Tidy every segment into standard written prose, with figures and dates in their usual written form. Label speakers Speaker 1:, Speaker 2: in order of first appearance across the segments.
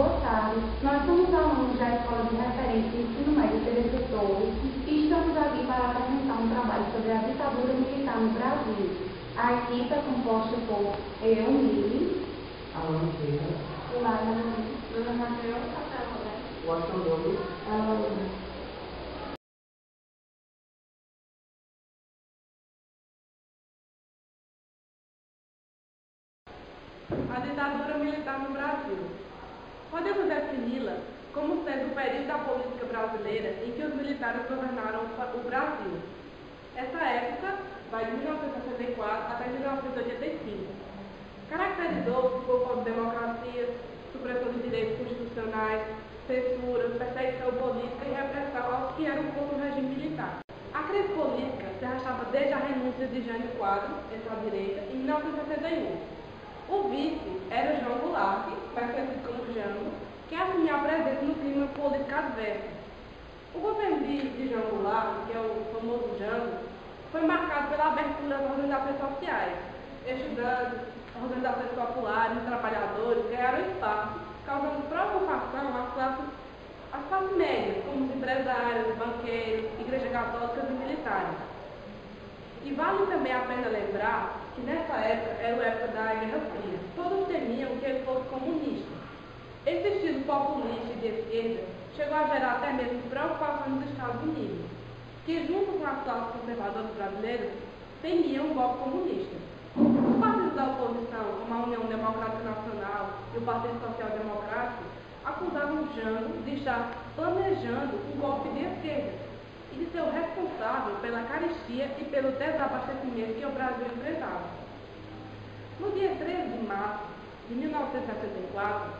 Speaker 1: Boa tarde. Nós somos alunos da Escola de Referência de Ensino Médio Teresa Torres e estamos aqui para apresentar um trabalho sobre a ditadura militar no Brasil. A equipe é composta por eu, Mili,
Speaker 2: Alan Ferreira,
Speaker 1: Laila, Ana Raquel,
Speaker 2: Washington Douglas,
Speaker 3: A ditadura militar no Brasil. Podemos defini-la como sendo o período da política brasileira em que os militares governaram o Brasil. Essa época vai de 1964 até 1985. Caracterizou-se por democracia, supressão de direitos constitucionais, censura, perseguição política e repressão aos que eram contra o regime militar. A crise política se arrastava desde a renúncia de Jânio Quadros, centro-direita, em 1961. O vice era João Goulart, mais conhecido como Jango, que assumia a presença no clima político adverso. O governo de João Goulart, que é o famoso Jango, foi marcado pela abertura das organizações sociais. Estudantes, organizações populares e trabalhadores ganharam espaço, causando preocupação às classes médias, como os empresários, banqueiros, igrejas católicas e militares. E vale também a pena lembrar que nessa época era a época da Guerra Fria. Todos temiam que ele fosse comunista. Esse estilo populista e de esquerda chegou a gerar até mesmo preocupação nos Estados Unidos, que junto com as classes conservadoras brasileiras temiam um golpe comunista. Os partidos da oposição, como a União Democrática Nacional e o Partido Social Democrático, acusavam Jango de estar planejando um golpe de esquerda e de ser o responsável pela carestia e pelo desabastecimento que o Brasil enfrentava. No dia 13 de março de 1964,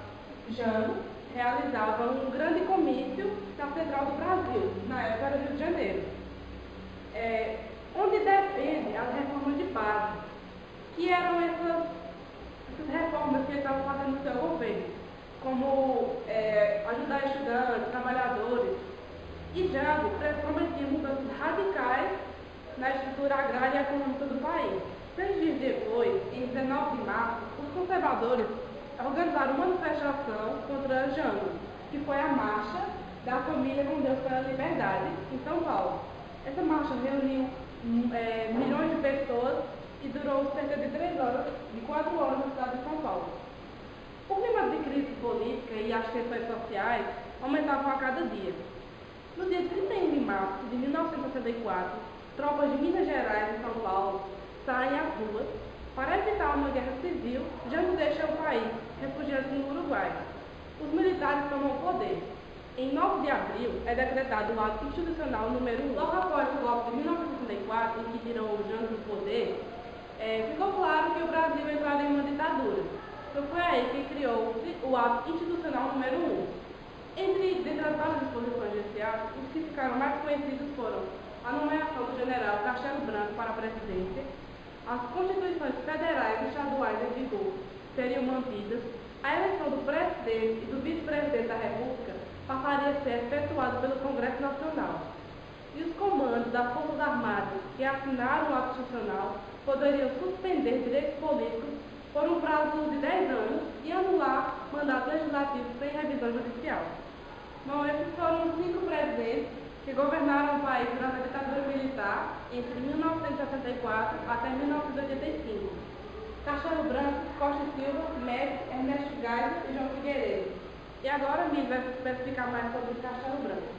Speaker 3: Jango realizava um grande comício na Central do Brasil, na época era Rio de Janeiro, onde defende as reformas de base, que eram essas reformas que ele estava fazendo no seu governo, como ajudar estudantes, trabalhadores. E Jango prometia mudanças radicais na estrutura agrária e econômica do país. 6 dias depois, em 19 de março, os conservadores organizaram uma manifestação contra Jango, que foi a Marcha da Família com Deus pela Liberdade, em São Paulo. Essa marcha reuniu milhões de pessoas e durou cerca de 4 horas na cidade de São Paulo. O clima de crise política e as tensões sociais aumentavam a cada dia. No dia 31 de março de 1964, tropas de Minas Gerais e São Paulo saem às ruas para evitar uma guerra civil. Jango deixa o país, refugiando-se no Uruguai. Os militares tomam o poder. Em 9 de abril é decretado o ato institucional número 1. Logo após o golpe de 1964, em que tirou o Jango do poder, ficou claro que o Brasil entraria em uma ditadura. Então foi aí que criou-se o ato institucional número 1. Dentre as várias disposições desse ato, os que ficaram mais conhecidos foram a nomeação do general Castelo Branco para a presidência, as constituições federais e estaduais em vigor seriam mantidas, a eleição do presidente e do vice-presidente da República passaria a ser efetuada pelo Congresso Nacional. E os comandos das Forças Armadas que assinaram o ato institucional poderiam suspender direitos políticos por um prazo de 10 anos e anular mandatos legislativos sem revisão judicial. Bom, esses foram os 5 presidentes que governaram o país durante a ditadura militar entre 1964 até 1985. Castelo Branco, Costa e Silva, Médici, Ernesto Geisel e João Figueiredo. E agora a Mili vai explicar mais sobre o Castelo Branco.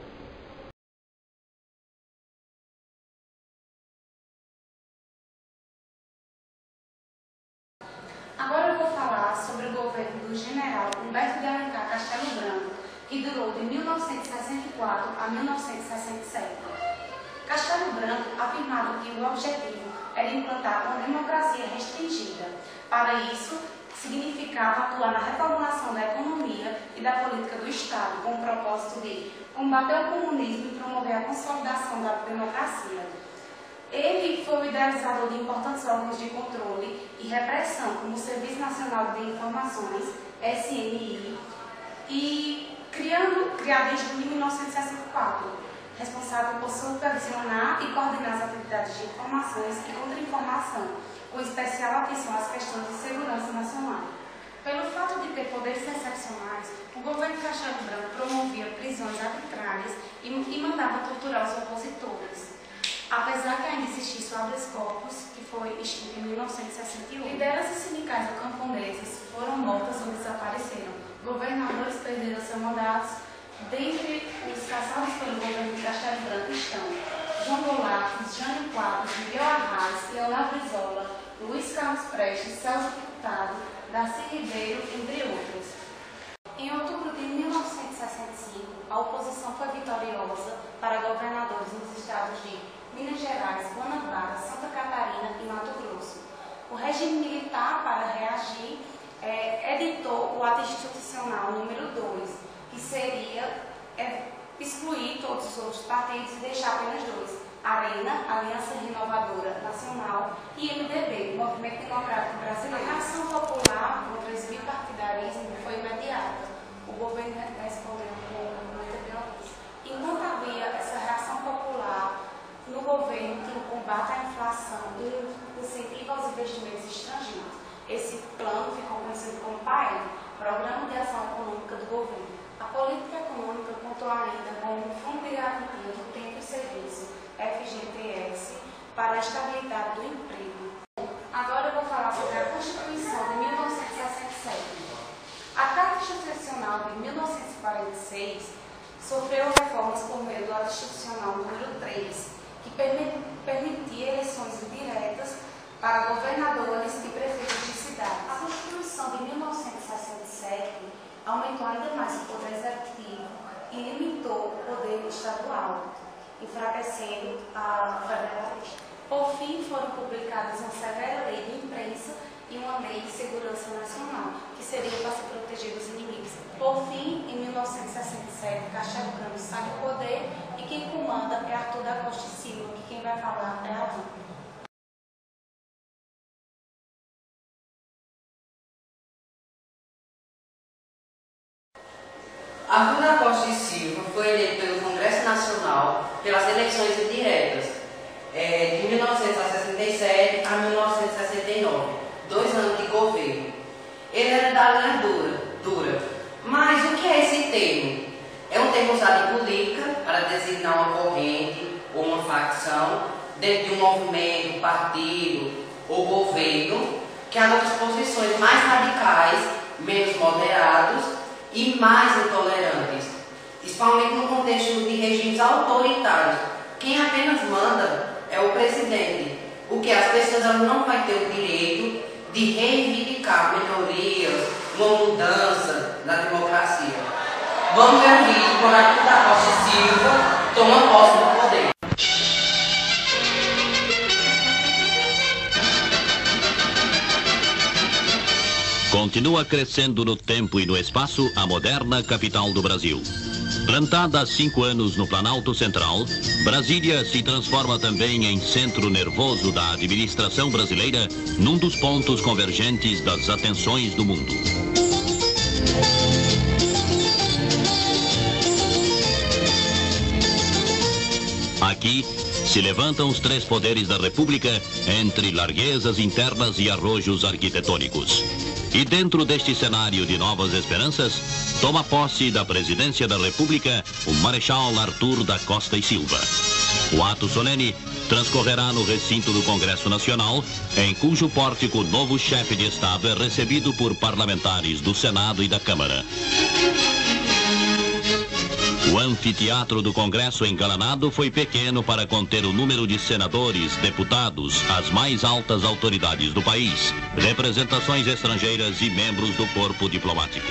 Speaker 4: Agora eu vou falar sobre o governo do general Humberto de Alencar Castelo Branco, que durou de 1964 a 1967. Castelo Branco afirmava que o objetivo era implantar uma democracia restringida. Para isso, significava atuar na reformulação da economia e da política do Estado, com o propósito de combater o comunismo e promover a consolidação da democracia. Ele foi o idealizador de importantes órgãos de controle e repressão, como o Serviço Nacional de Informações, SNI, e criado em julho de 1964, responsável por supervisionar e coordenar as atividades de informações e contra-informação, com especial atenção às questões de segurança nacional. Pelo fato de ter poderes excepcionais, o governo Castelo Branco promovia prisões arbitrárias e mandava torturar os opositores. Apesar que ainda existisse o habeas corpus, que foi extinto em 1961, lideranças sindicais camponeses foram mortas ou desapareceram. Governadores perderam seus mandatos. Dentre os caçados pelo governo de Castelo Branco estão João Goulart, Jânio Quadros, Miguel Arraes, Leonardo Brizola, Luiz Carlos Prestes, Celso Deputado, Darcy Ribeiro, entre outros. Em outubro de 1965, a oposição foi vitoriosa para governadores nos estados de Minas Gerais, Guanabara, Santa Catarina e Mato Grosso. O regime militar, para reagir, editou o ato institucional número 2, que seria excluir todos os outros partidos e deixar apenas 2. Arena, Aliança Renovadora Nacional, e MDB, Movimento Democrático Brasileiro. A reação popular contra esse bipartidarismo foi imediata. O governo respondeu com muita violência. Enquanto havia essa reação popular no governo que o combate à inflação e o incentivo aos investimentos estrangeiros, esse plano ficou conhecido como PAE, Programa de Ação Econômica do Governo. A política econômica contou ainda com o Fundo de Garantia do Tempo e Serviço, FGTS, para a estabilidade do emprego. Agora eu vou falar sobre a Constituição de 1967. A Carta Constitucional de 1946 sofreu reformas por meio do ato institucional número 3, que permitia eleições indiretas para governadores e prefeitos de cidades. A Constituição de 1967 aumentou ainda mais o poder executivo e limitou o poder estadual, enfraquecendo a federalismo. Por fim, foram publicadas uma severa lei de imprensa e uma lei de segurança nacional, que seria para se proteger dos inimigos. Por fim, em 1967, Castelo Branco sai do poder e quem comanda é Arthur da Costa e Silva, que quem vai falar é Arthur.
Speaker 5: Arthur da Costa e Silva foi eleito pelo Congresso Nacional pelas eleições indiretas de 1967 a 1969, 2 anos de governo. Ele era da linha dura. Mas o que é esse termo? É um termo usado em política para designar uma corrente ou uma facção dentro de um movimento, partido ou governo que adota posições mais radicais, menos moderados e mais intolerantes, principalmente no contexto de regimes autoritários. Quem apenas manda é o presidente, porque as pessoas não vão ter o direito de reivindicar melhorias, uma mudança na democracia. Vamos ver o vídeo quando Arthur da Costa e Silva toma posse do poder.
Speaker 6: Continua crescendo no tempo e no espaço a moderna capital do Brasil. Plantada há 5 anos no Planalto Central, Brasília se transforma também em centro nervoso da administração brasileira, num dos pontos convergentes das atenções do mundo. Aqui se levantam os 3 poderes da República entre larguezas internas e arrojos arquitetônicos. E dentro deste cenário de novas esperanças, toma posse da presidência da República o Marechal Arthur da Costa e Silva. O ato solene transcorrerá no recinto do Congresso Nacional, em cujo pórtico o novo chefe de Estado é recebido por parlamentares do Senado e da Câmara. O anfiteatro do Congresso engalanado foi pequeno para conter o número de senadores, deputados, as mais altas autoridades do país, representações estrangeiras e membros do corpo diplomático.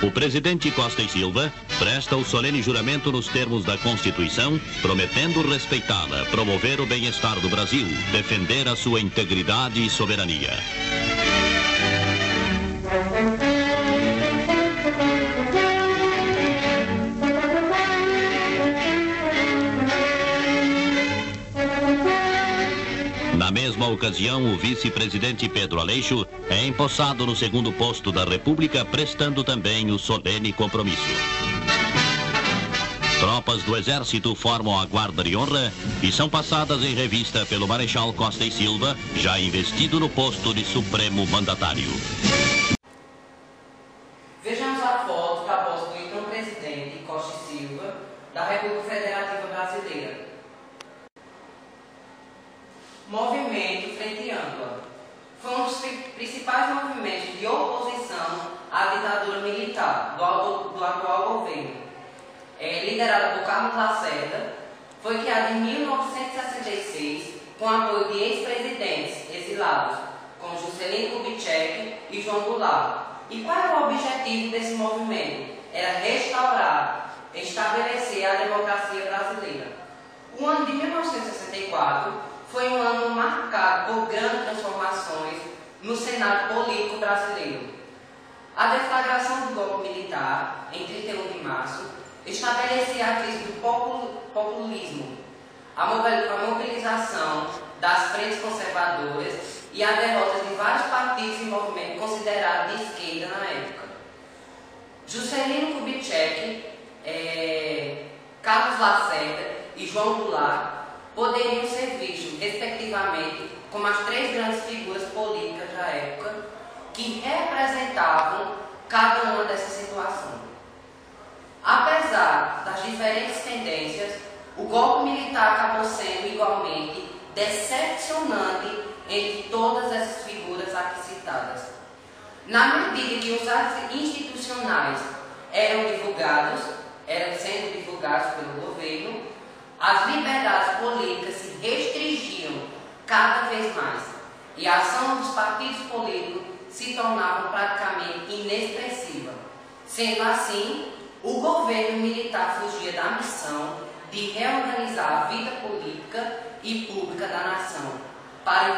Speaker 6: O presidente Costa e Silva presta o solene juramento nos termos da Constituição, prometendo respeitá-la, promover o bem-estar do Brasil, defender a sua integridade e soberania. Na mesma ocasião, o vice-presidente Pedro Aleixo é empossado no 2º posto da República, prestando também o solene compromisso. Tropas do Exército formam a Guarda de Honra e são passadas em revista pelo Marechal Costa e Silva, já investido no posto de Supremo Mandatário.
Speaker 5: Vejamos a foto que após do então presidente Costa e Silva da República Federativa Brasileira. Movimento Frente Ampla. Foi um dos principais movimentos de oposição à ditadura militar do atual governo. Liderado por Carlos Lacerda, foi criado em 1966 com apoio de ex-presidentes exilados, como Juscelino Kubitschek e João Goulart. E qual era o objetivo desse movimento? Era restaurar, estabelecer a democracia brasileira. O ano de 1964 foi um ano marcado por grandes transformações no cenário político brasileiro. A deflagração do golpe militar, em 31 de março, estabelecia a crise do populismo, a mobilização das frentes conservadoras e a derrota de vários partidos e movimentos considerados de esquerda na época. Juscelino Kubitschek, Carlos Lacerda e João Goulart poderiam ser vistos, respectivamente, como as três grandes figuras políticas da época que representavam cada uma dessas situações. Apesar das diferentes tendências, o golpe militar acabou sendo igualmente decepcionante entre todas essas figuras aqui citadas. Na medida que os atos institucionais eram sendo divulgados pelo governo, as liberdades políticas se restringiam cada vez mais e a ação dos partidos políticos se tornava praticamente inexpressiva. Sendo assim, o governo militar fugia da missão de reorganizar a vida política e pública da nação, para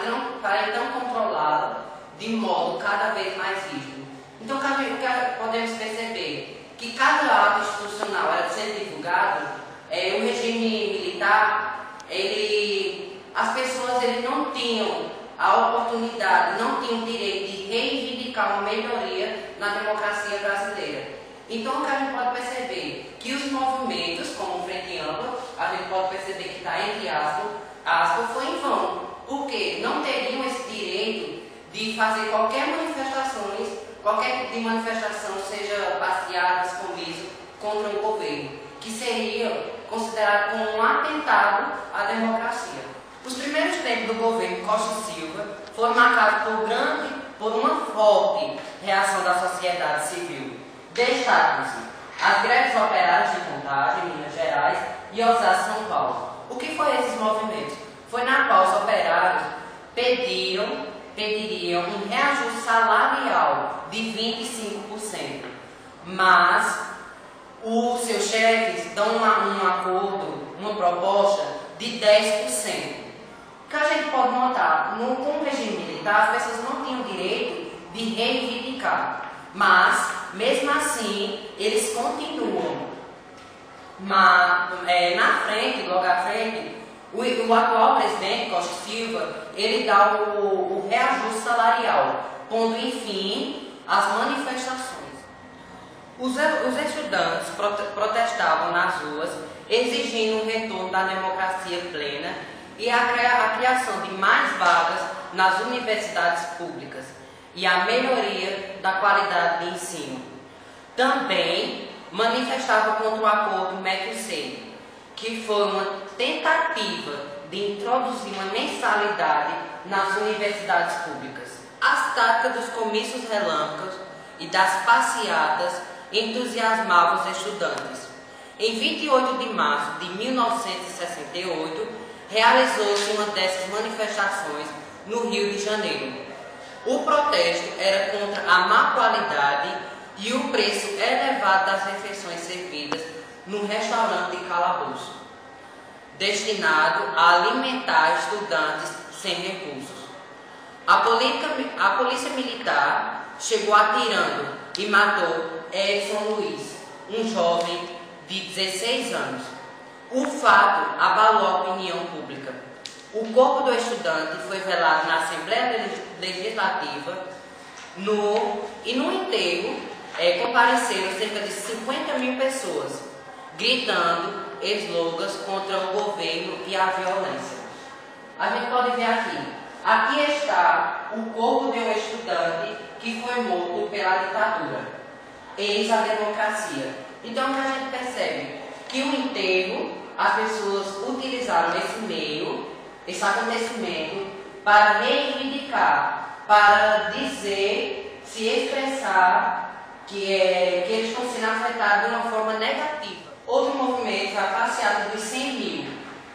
Speaker 5: então controlá-la de modo cada vez mais rígido. Então, podemos perceber que cada ato institucional era sendo divulgado, o regime militar, as pessoas não tinham a oportunidade, não tinham o direito de reivindicar uma melhoria na democracia brasileira. Então, o que a gente pode perceber que os movimentos, como o Frente Ampla, a gente pode perceber que está entre aspas, foi em vão, porque não teriam esse direito de fazer qualquer manifestação, seja passeadas, comício, contra o governo, que seria considerado como um atentado à democracia. Os primeiros tempos do governo Costa e Silva foram marcados por uma forte reação da sociedade civil. Destacam-se as greves operárias de Contagem, em Minas Gerais, e Osasco, São Paulo. O que foi esses movimentos? Foi na qual os operários pediriam um reajuste salarial de 25%, mas os seus chefes dão um acordo, uma proposta de 10%. O que a gente pode notar, com o regime militar, as pessoas não tinham direito de reivindicar, mas, mesmo assim, eles continuam. Logo à frente, o atual presidente, Costa e Silva, ele dá o reajuste salarial, pondo fim às manifestações. Os estudantes protestavam nas ruas, exigindo um retorno da democracia plena e a criação de mais vagas nas universidades públicas e a melhoria da qualidade de ensino. Também manifestavam contra o acordo MEC-UC, que foi uma tentativa de introduzir uma mensalidade nas universidades públicas. As táticas dos comícios relâmpagos e das passeatas entusiasmavam os estudantes. Em 28 de março de 1968, realizou-se uma dessas manifestações no Rio de Janeiro. O protesto era contra a má qualidade e o preço elevado das refeições servidas no restaurante de Calabouço, destinado a alimentar estudantes sem recursos. A polícia militar chegou atirando e matou Edson Luiz, um jovem de 16 anos. O fato abalou a opinião pública. O corpo do estudante foi velado na Assembleia Legislativa e no enterro compareceram cerca de 50 mil pessoas. gritando slogans contra o governo e a violência. A gente pode ver aqui está o corpo de um estudante que foi morto pela ditadura, eis a democracia. Então a gente percebe que o enterro, as pessoas utilizaram esse acontecimento para reivindicar, para dizer, se expressar que eles estão sendo afetados de uma forma negativa. Outro movimento foi a passeata dos 100 mil,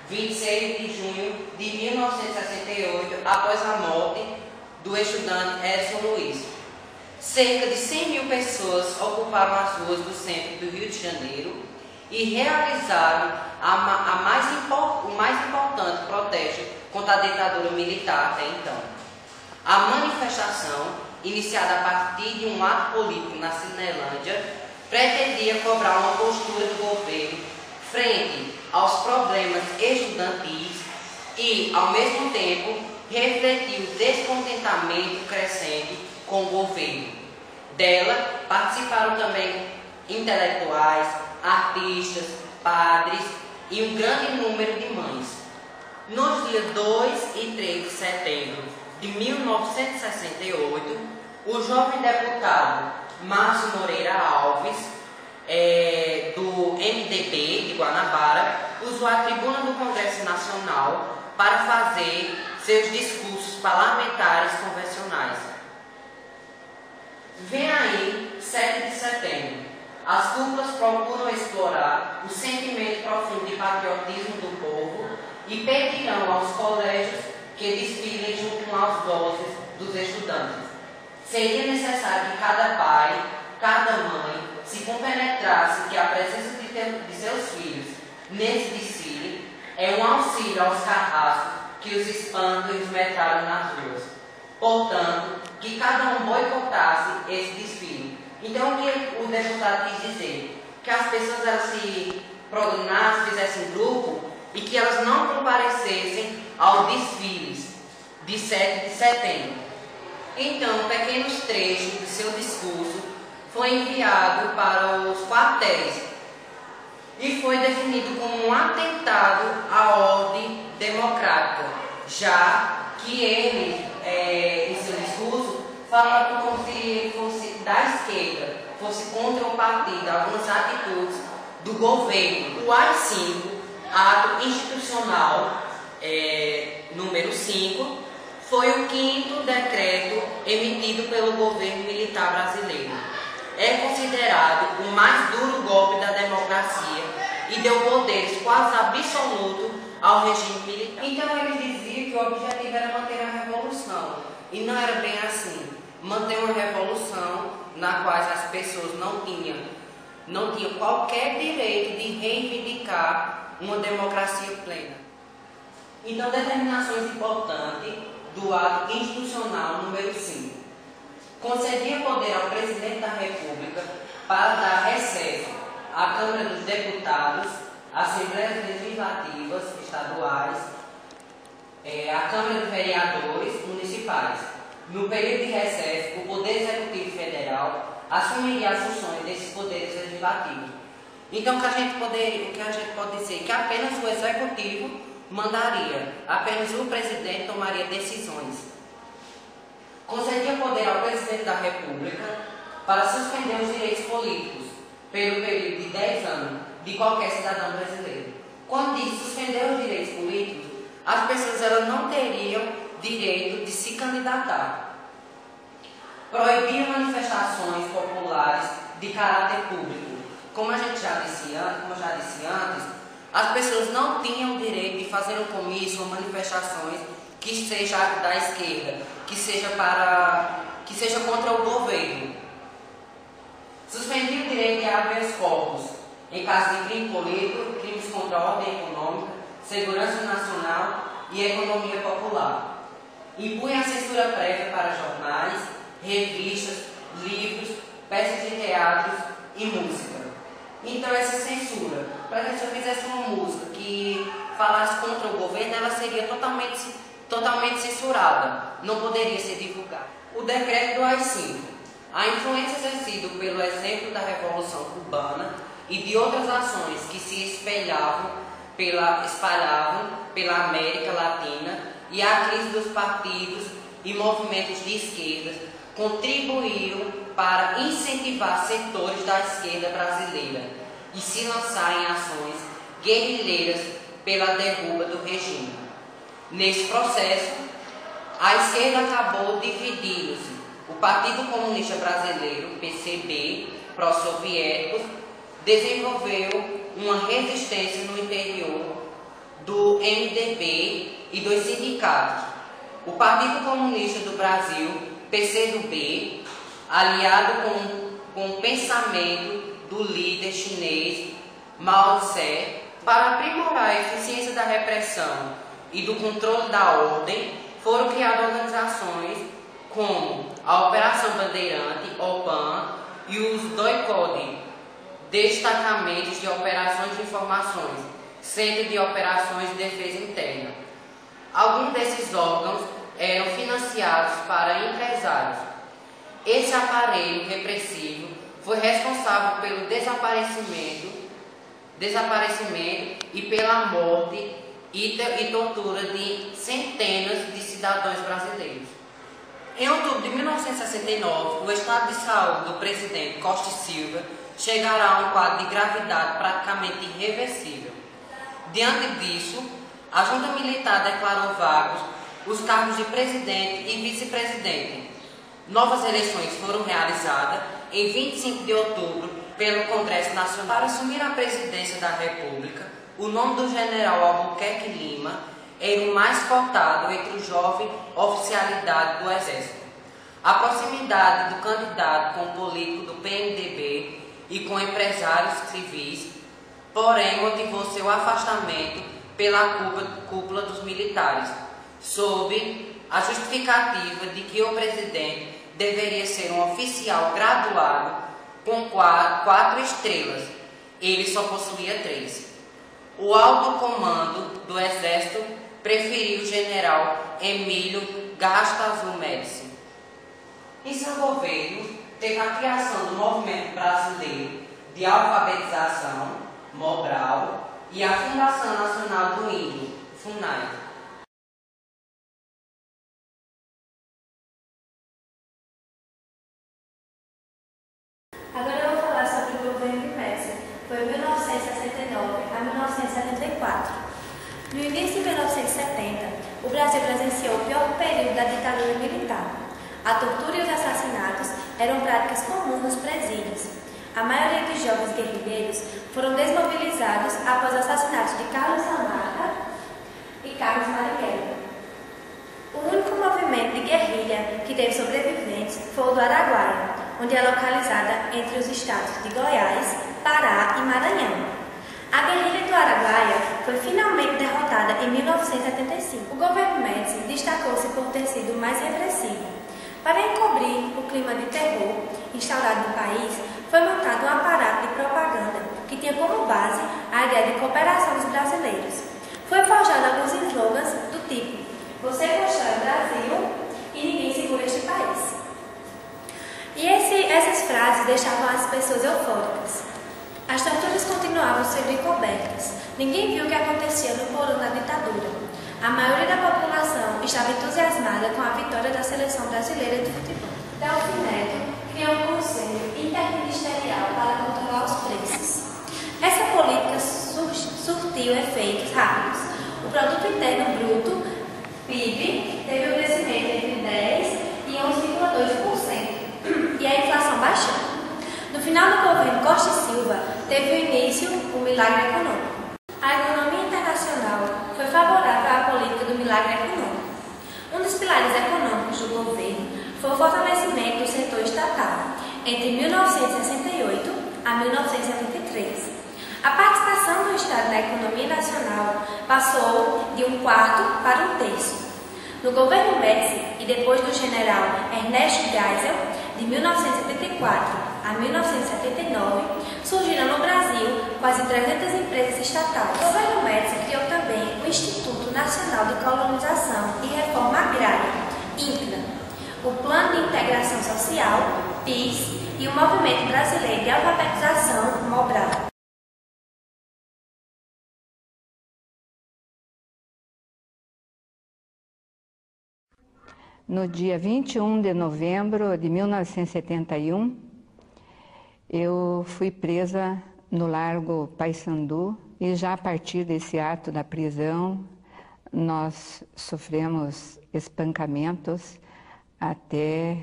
Speaker 5: 26 de junho de 1968, após a morte do estudante Edson Luiz. Cerca de 100 mil pessoas ocuparam as ruas do centro do Rio de Janeiro e realizaram o mais importante protesto contra a ditadura militar até então. A manifestação, iniciada a partir de um ato político na Cinelândia, pretendia cobrar uma postura do governo frente aos problemas estudantis e, ao mesmo tempo, refletir o descontentamento crescente com o governo. Dela participaram também intelectuais, artistas, padres e um grande número de mães. Nos dias 2 e 3 de setembro de 1968, o jovem deputado Márcio Moreira Alves, do MDB de Guanabara, usou a tribuna do Congresso Nacional para fazer seus discursos parlamentares convencionais. Vem aí 7 de setembro. As cúpulas procuram explorar o sentimento profundo de patriotismo do povo e pedirão aos colégios que desfilem junto às vozes dos estudantes. Seria necessário que cada pai, cada mãe, se compenetrasse que a presença de seus filhos nesse desfile é um auxílio aos carrascos que os espantam e os metralham nas ruas. Portanto, que cada um boicotasse esse desfile. Então, o que o deputado quis dizer? Que as pessoas elas se programassem, fizessem grupo e que elas não comparecessem aos desfiles de 7 de setembro. Então, pequenos trechos do seu discurso foi enviado para os quartéis e foi definido como um atentado à ordem democrática, já que ele, em seu discurso, falava como se ele fosse da esquerda, fosse contra o partido, algumas atitudes do governo. O AI-5, ato institucional número 5, foi o 5º decreto emitido pelo governo militar brasileiro. É considerado o mais duro golpe da democracia e deu poderes quase absolutos ao regime militar. Então eles diziam que o objetivo era manter a revolução, e não era bem assim. Manter uma revolução na qual as pessoas não tinham qualquer direito de reivindicar uma democracia plena. Então, determinações importantes do ato institucional número 5. Concedia poder ao presidente da República para dar recesso à Câmara dos Deputados, Assembleias Legislativas Estaduais, à Câmara de Vereadores Municipais. No período de recesso, o Poder Executivo Federal assumiria as funções desses poderes legislativos. Então, o que a gente pode dizer? Que apenas o Executivo mandaria, apenas o Presidente tomaria decisões. Concedia poder ao Presidente da República para suspender os direitos políticos pelo período de 10 anos de qualquer cidadão brasileiro. Quando diz suspender os direitos políticos, as pessoas elas não teriam direito de se candidatar. Proibir manifestações populares de caráter público. Como eu já disse antes, as pessoas não tinham direito de fazer um comício ou manifestações que seja da esquerda, que seja contra o governo. Suspendir o direito de habeas corpus em caso de crime político, crimes contra a ordem econômica, segurança nacional e economia popular. Impunha a censura prévia para jornais, revistas, livros, peças de teatro e música. Então essa censura, para que se eu fizesse uma música que falasse contra o governo, ela seria totalmente censurada, não poderia ser divulgada. O decreto do AI-5. A influência exercida pelo exemplo da Revolução Cubana e de outras ações que se espalhavam pela América Latina, e a crise dos partidos e movimentos de esquerda contribuíram para incentivar setores da esquerda brasileira e se lançar em ações guerrilheiras pela derruba do regime. Nesse processo, a esquerda acabou dividindo-se. O Partido Comunista Brasileiro, PCB, pró-soviéticos, desenvolveu uma resistência no interior do MDB e dos sindicatos. O Partido Comunista do Brasil, PCdoB, aliado com o pensamento do líder chinês Mao Tse, para aprimorar a eficiência da repressão e do controle da ordem, foram criadas organizações como a Operação Bandeirante, OPAN, e os DOICODE, Destacamentos de Operações de Informações, Centro de Operações de Defesa Interna. Alguns desses órgãos eram financiados para empresários. Esse aparelho repressivo foi responsável pelo desaparecimento e pela morte e tortura de centenas de cidadãos brasileiros. Em outubro de 1969, o estado de saúde do presidente Costa e Silva chegará a um quadro de gravidade praticamente irreversível. Diante disso, a junta militar declarou vagos os cargos de presidente e vice-presidente. Novas eleições foram realizadas em 25 de outubro pelo Congresso Nacional. Para assumir a presidência da República, o nome do general Albuquerque Lima era o mais cotado entre o jovem oficialidade do Exército. A proximidade do candidato com o político do PMDB e com empresários civis, porém, motivou seu afastamento pela cúpula dos militares, sob a justificativa de que o presidente deveria ser um oficial graduado com 4 estrelas. Ele só possuía 3. O alto comando do Exército preferiu o general Emílio Garrastazu Médici. Em seu governo, teve a criação do Movimento Brasileiro de Alfabetização, Mobral, e a Fundação Nacional do Índio, FUNAI.
Speaker 7: Agora eu vou falar sobre o governo de Médici. Foi 1969 a 1974. No início de 1970, o Brasil presenciou o pior período da ditadura militar. A tortura e os assassinatos eram práticas comuns nos presídios. A maioria dos jovens guerrilheiros foram desmobilizados após os assassinatos de Carlos Lamarca e Carlos Marighella. O único movimento de guerrilha que teve sobreviventes foi o do Araguaia, onde é localizada entre os estados de Goiás, Pará e Maranhão. A guerrilha do Araguaia foi finalmente derrotada em 1975. O governo Médici destacou-se por ter sido mais repressivo. Para encobrir o clima de terror instaurado no país, foi montado um aparato de propaganda que tinha como base a ideia de cooperação dos brasileiros. Foi forjado alguns slogans do tipo: "Você constrói o Brasil e ninguém segura este país". E essas frases deixavam as pessoas eufóricas. As torturas continuavam sendo encobertas. Ninguém viu o que acontecia no porão da ditadura. A maioria da população estava entusiasmada com a vitória da seleção brasileira de futebol. Delfim Neto criou um conselho interministerial para controlar os preços. Essa política surtiu efeitos rápidos. O produto interno bruto, PIB, teve um crescimento entre 10% e 11,2%. E a inflação baixou. No final do governo Costa e Silva, teve início o milagre econômico. A economia internacional foi favorável à política do milagre econômico. Um dos pilares econômicos do governo foi o fortalecimento do setor estatal entre 1968 a 1973. A participação do Estado na economia nacional passou de 1/4 para 1/3. No governo Médici e depois do general Ernesto Geisel, de 1974 a 1979, surgiram no Brasil quase 300 empresas estatais. O governo Médici criou também o Instituto Nacional de Colonização e Reforma Agrária, INCRA, o Plano de Integração Social, PIS, e o Movimento Brasileiro de Alfabetização, MOBRAL.
Speaker 8: No dia 21 de novembro de 1971, eu fui presa no Largo Paissandu e já a partir desse ato da prisão, nós sofremos espancamentos até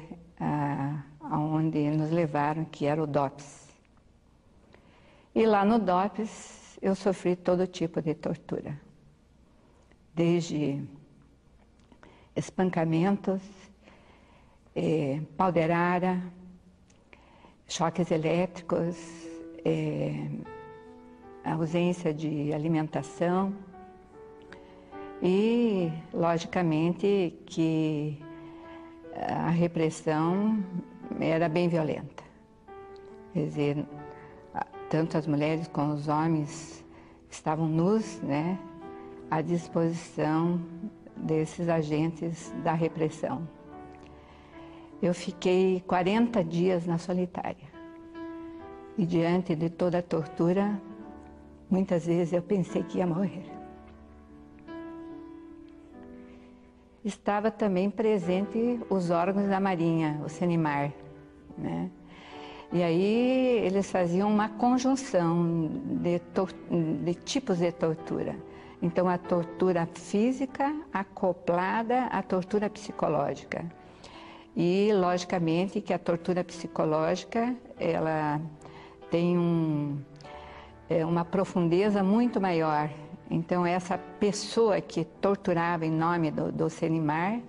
Speaker 8: aonde nos levaram, que era o DOPS. E lá no DOPS eu sofri todo tipo de tortura, desde espancamentos, pau de arara, choques elétricos, ausência de alimentação e, logicamente, que a repressão era bem violenta. Quer dizer, tanto as mulheres como os homens estavam nus, né, à disposição desses agentes da repressão. Eu fiquei 40 dias na solitária. E diante de toda a tortura, muitas vezes eu pensei que ia morrer. Estava também presente os órgãos da Marinha, o Senimar, né? E aí eles faziam uma conjunção de tipos de tortura. Então a tortura física acoplada à tortura psicológica. E logicamente que a tortura psicológica ela tem uma profundeza muito maior. Então essa pessoa que torturava em nome do Senimar,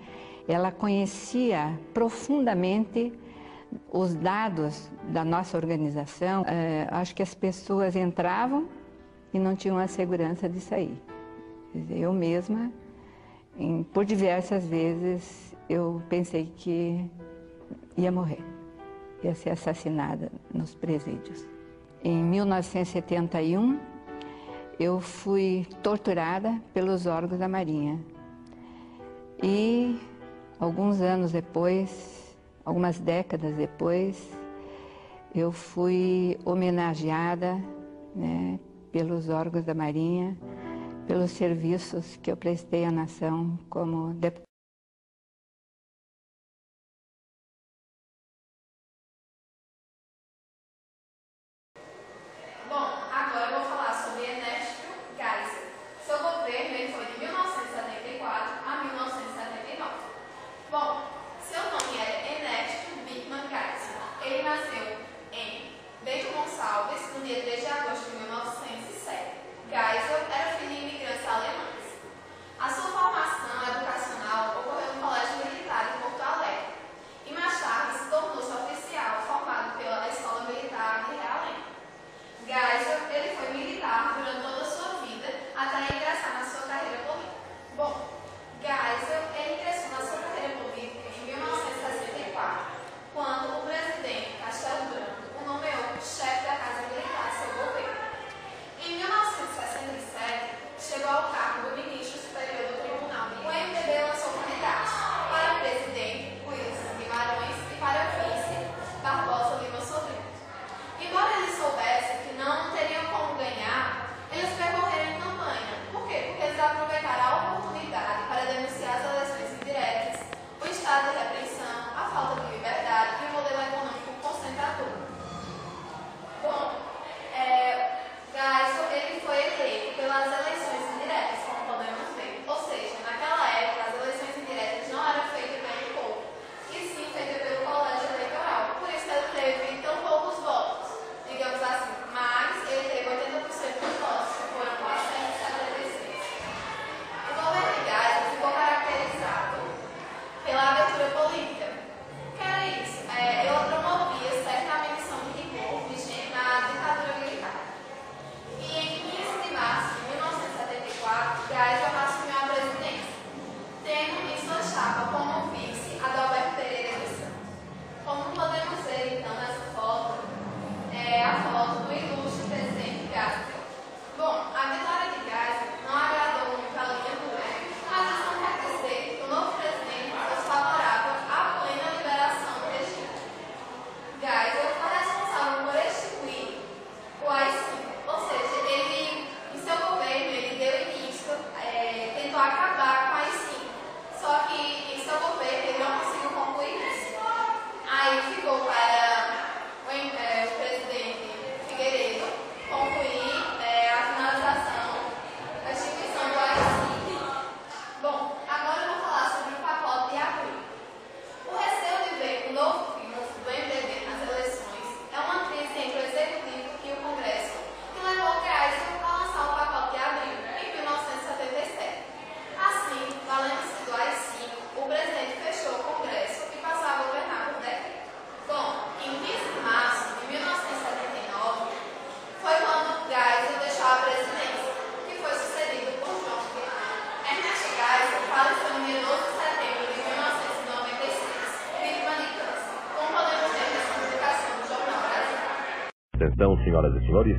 Speaker 8: ela conhecia profundamente os dados da nossa organização. Acho que as pessoas entravam e não tinham a segurança de sair. Quer dizer, eu mesma, por diversas vezes, eu pensei que ia morrer, ia ser assassinada nos presídios. Em 1971, eu fui torturada pelos órgãos da Marinha. E alguns anos depois, algumas décadas depois, eu fui homenageada, né, pelos órgãos da Marinha, pelos serviços que eu prestei à nação como deputada.
Speaker 9: Geisel era filho de imigrantes alemães. A sua formação educacional Então, senhoras e senhores,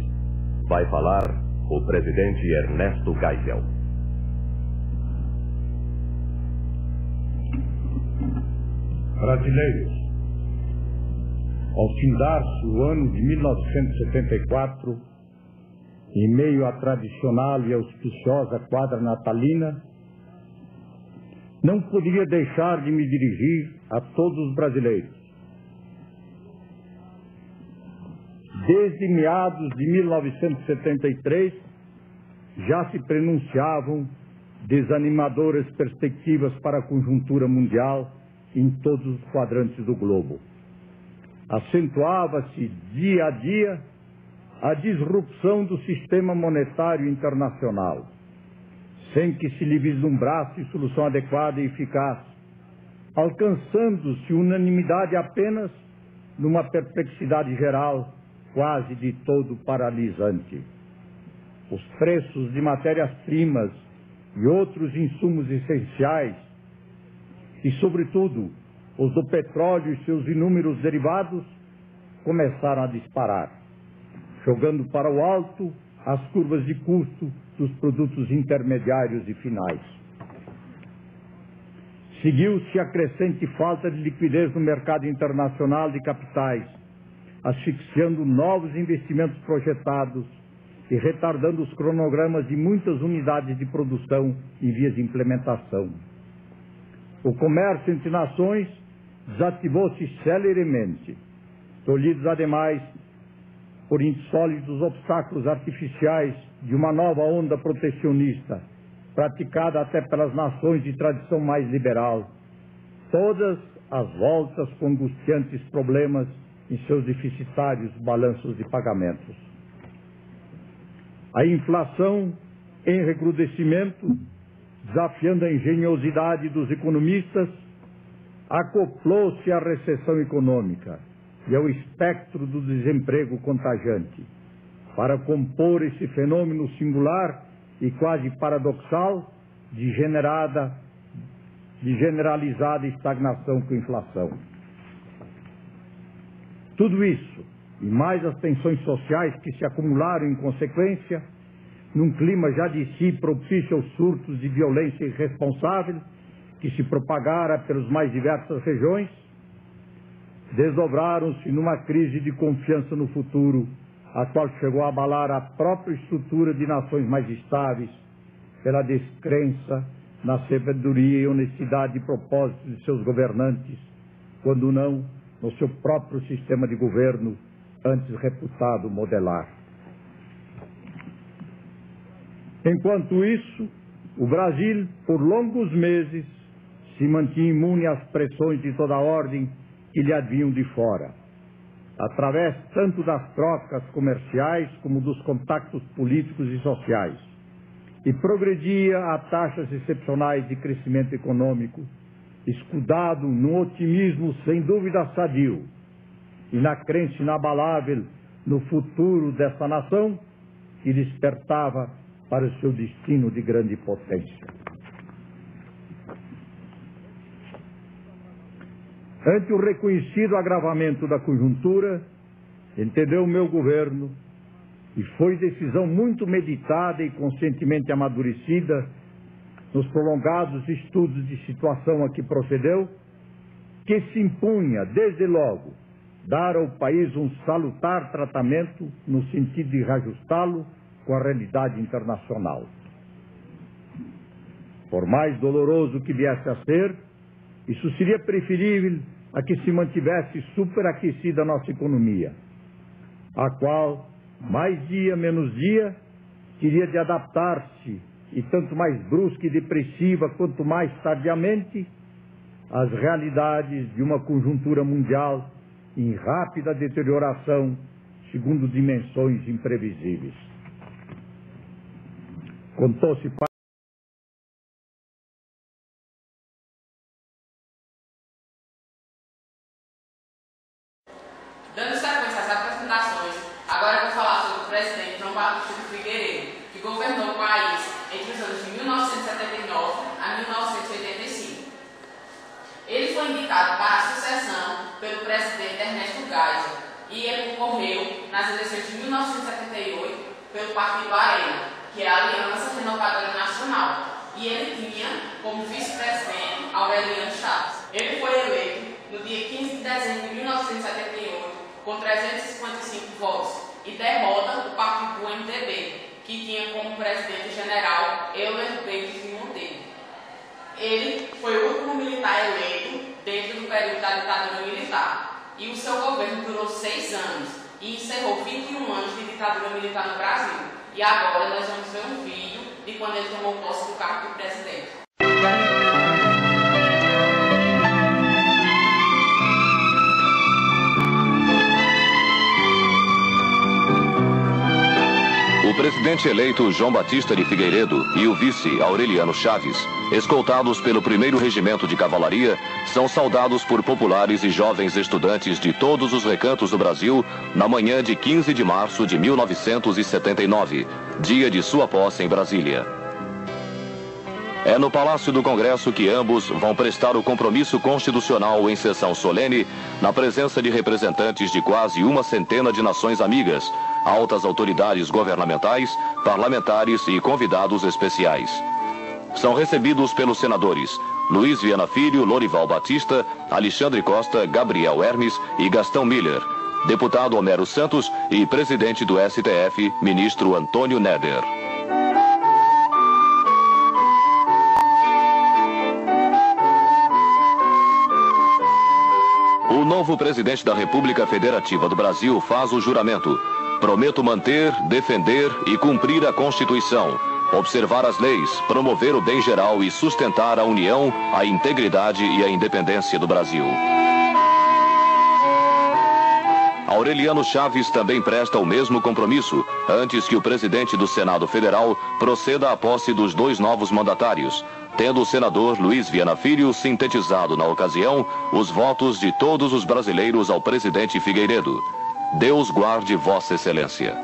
Speaker 9: vai falar o presidente Ernesto Geisel.
Speaker 10: Brasileiros, ao findar-se o ano de 1974, em meio à tradicional e auspiciosa quadra natalina, não poderia deixar de me dirigir a todos os brasileiros. Desde meados de 1973, já se prenunciavam desanimadoras perspectivas para a conjuntura mundial em todos os quadrantes do globo. Acentuava-se dia a dia a disrupção do sistema monetário internacional, sem que se lhe vislumbrasse solução adequada e eficaz, alcançando-se unanimidade apenas numa perplexidade geral quase de todo paralisante. Os preços de matérias-primas e outros insumos essenciais, e sobretudo os do petróleo e seus inúmeros derivados, começaram a disparar, jogando para o alto as curvas de custo dos produtos intermediários e finais. Seguiu-se a crescente falta de liquidez no mercado internacional de capitais, asfixiando novos investimentos projetados e retardando os cronogramas de muitas unidades de produção em vias de implementação. O comércio entre nações desativou-se celeremente, tolhidos ademais por insólitos obstáculos artificiais de uma nova onda protecionista, praticada até pelas nações de tradição mais liberal, todas as voltas com angustiantes problemas em seus deficitários balanços de pagamentos. A inflação, em recrudescimento, desafiando a engenhosidade dos economistas, acoplou-se à recessão econômica e ao espectro do desemprego contagiante, para compor esse fenômeno singular e quase paradoxal de generalizada estagnação com inflação. Tudo isso, e mais as tensões sociais que se acumularam em consequência, num clima já de si propício aos surtos de violência irresponsável que se propagara pelas mais diversas regiões, desdobraram-se numa crise de confiança no futuro, a qual chegou a abalar a própria estrutura de nações mais estáveis, pela descrença na sabedoria e honestidade de propósitos de seus governantes, quando não no seu próprio sistema de governo, antes reputado modelar. Enquanto isso, o Brasil, por longos meses, se mantinha imune às pressões de toda ordem que lhe advinham de fora, através tanto das trocas comerciais como dos contactos políticos e sociais, e progredia a taxas excepcionais de crescimento econômico, escudado num otimismo sem dúvida sadio e na crença inabalável no futuro dessa nação que despertava para o seu destino de grande potência. Ante o reconhecido agravamento da conjuntura, entendeu o meu governo, e foi decisão muito meditada e conscientemente amadurecida nos prolongados estudos de situação a que procedeu, que se impunha, desde logo, dar ao país um salutar tratamento no sentido de reajustá-lo com a realidade internacional. Por mais doloroso que viesse a ser, isso seria preferível a que se mantivesse superaquecida a nossa economia, a qual, mais dia menos dia, teria de adaptar-se, e tanto mais brusca e depressiva quanto mais tardiamente, às realidades de uma conjuntura mundial em rápida deterioração, segundo dimensões imprevisíveis. Contou-se para
Speaker 5: Dando sequência às apresentações, agora eu vou falar sobre o presidente João Batista Figueiredo, que governou o país entre os anos de 1979 a 1985. Ele foi indicado para a sucessão pelo presidente Ernesto Geisel,
Speaker 11: e ele concorreu nas eleições de 1978 pelo Partido Arena, que é a Aliança Renovadora Nacional, e ele tinha como vice-presidente Aureliano Chaves. Ele foi eleito no dia 15 de dezembro de 1978 com 355 votos e derrota o partido do MDB, que tinha como presidente general Euler Bentes de Monteiro. Ele foi o último militar eleito dentro do período da ditadura militar, e o seu governo durou 6 anos e encerrou 21 anos de ditadura militar no Brasil. E agora nós vamos ver um vídeo de quando ele tomou posse do cargo de presidente.
Speaker 9: O presidente eleito João Batista de Figueiredo e o vice Aureliano Chaves, escoltados pelo 1º Regimento de Cavalaria, são saudados por populares e jovens estudantes de todos os recantos do Brasil na manhã de 15 de março de 1979, dia de sua posse em Brasília. É no Palácio do Congresso que ambos vão prestar o compromisso constitucional em sessão solene, na presença de representantes de quase uma centena de nações amigas, altas autoridades governamentais, parlamentares e convidados especiais. São recebidos pelos senadores Luiz Viana Filho, Lorival Batista, Alexandre Costa, Gabriel Hermes e Gastão Miller, deputado Homero Santos e presidente do STF, ministro Antônio Neder. O novo presidente da República Federativa do Brasil faz o juramento. Prometo manter, defender e cumprir a Constituição, observar as leis, promover o bem geral e sustentar a união, a integridade e a independência do Brasil. Aureliano Chaves também presta o mesmo compromisso, antes que o presidente do Senado Federal proceda à posse dos 2 novos mandatários, tendo o senador Luiz Viana Filho sintetizado na ocasião os votos de todos os brasileiros ao presidente Figueiredo. Deus guarde Vossa Excelência.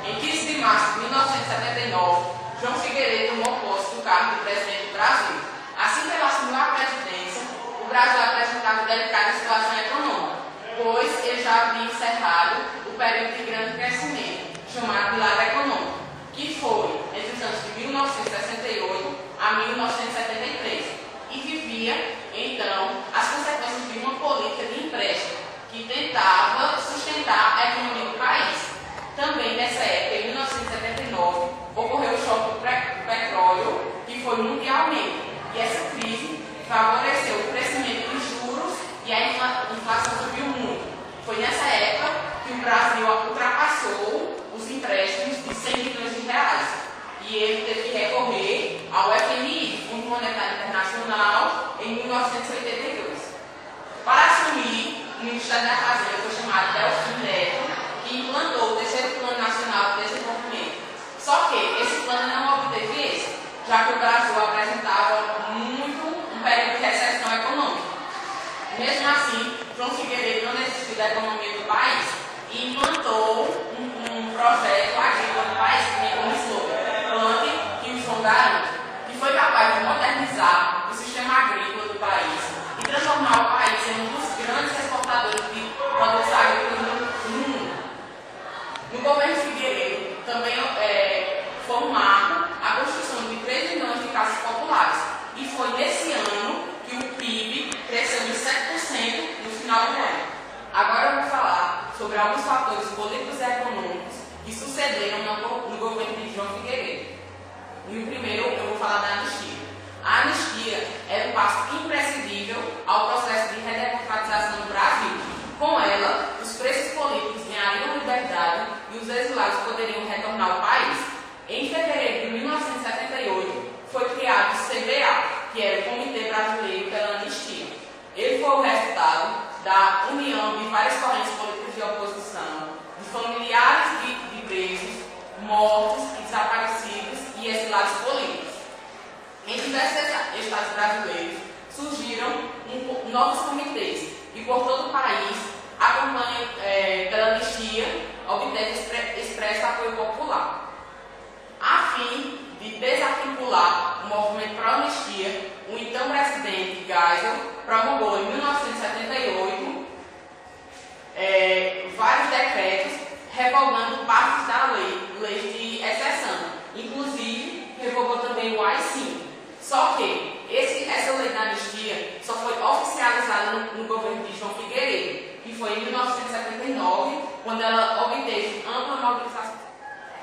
Speaker 11: Em 15 de março de 1979, João Figueiredo tomou posse do cargo de presidente do Brasil. Assim que ele assumiu a presidência, o Brasil apresentava delicada situação econômica, pois ele já havia encerrado o período de grande crescimento, chamado de lado econômico, que foi entre os anos de 1968 a 1973, e vivia, então, as consequências de uma política de empréstimo que tentava sustentar a economia do país. Também nessa época, em 1979, ocorreu o choque do petróleo, que foi mundialmente, e essa crise favoreceu o crescimento dos juros e a inflação subiu muito. Foi nessa época que o Brasil ultrapassou os empréstimos de 100 bilhões de reais. E ele teve que recorrer ao FMI, Fundo Monetário Internacional, em 1982. Para assumir, o Ministério da Fazenda foi chamado Delfim Neto, que implantou o 3º Plano Nacional de Desenvolvimento. Só que esse plano não obteve êxito, já que o Brasil apresentava um período de recessão econômica. Mesmo assim, João Figueiredo não desistiu da economia do país e implantou um projeto agrícola no país, que tem como slogan Plante que o João garante, que foi capaz de modernizar o sistema agrícola do país e transformar o país em um dos grandes exportadores de produtos agrícolas do mundo. No governo Figueiredo também foi um marco a construção de 3 milhões de casas populares, e foi nesse ano que o PIB cresceu em 7% no final do ano. Agora eu vou falar sobre alguns fatores políticos e econômicos que sucederam no governo de João Figueiredo. E o primeiro eu vou falar da anistia. A anistia era um passo imprescindível ao processo de redemocratização do Brasil. Com ela, os presos políticos ganhariam liberdade e os exilados poderiam retornar ao país. Em fevereiro de 1978, foi criado o CBA, que era o Comitê Brasileiro pela Anistia. Ele foi o resultado da união de várias correntes políticas de oposição, de familiares de presos, mortos e desaparecidos e exilados políticos. Em diversos estados brasileiros surgiram novos comitês e por todo o país a campanha pela anistia obteve expresso apoio popular. A fim de desarticular popular, o movimento pró-anistia, o então presidente Geisel promulgou em 1978 vários decretos revogando partes da lei de exceção. Inclusive, revogou também o AI-5. Só que essa lei da anistia só foi oficializada no governo de João Figueiredo, que foi em 1979, quando ela obteve ampla mobilização.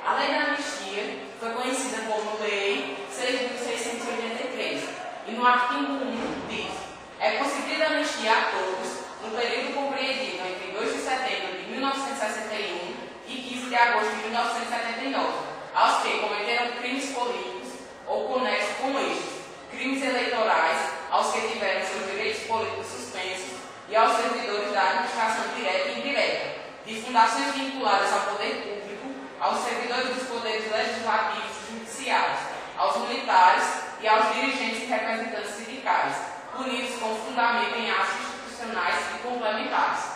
Speaker 11: A lei da anistia foi conhecida como Lei 6.683, e no artigo 1 diz: é concedida anistia a todos no período compreendido entre 2 de setembro de 1961 e 15 de agosto de 1979, aos que cometeram crimes políticos ou conexos com estes, crimes eleitorais, aos que tiveram seus direitos políticos suspensos e aos servidores da administração direta e indireta, de fundações vinculadas ao poder público, aos servidores dos poderes legislativos e judiciários, aos militares e aos dirigentes e representantes sindicais, punidos com fundamento em atos institucionais e complementares.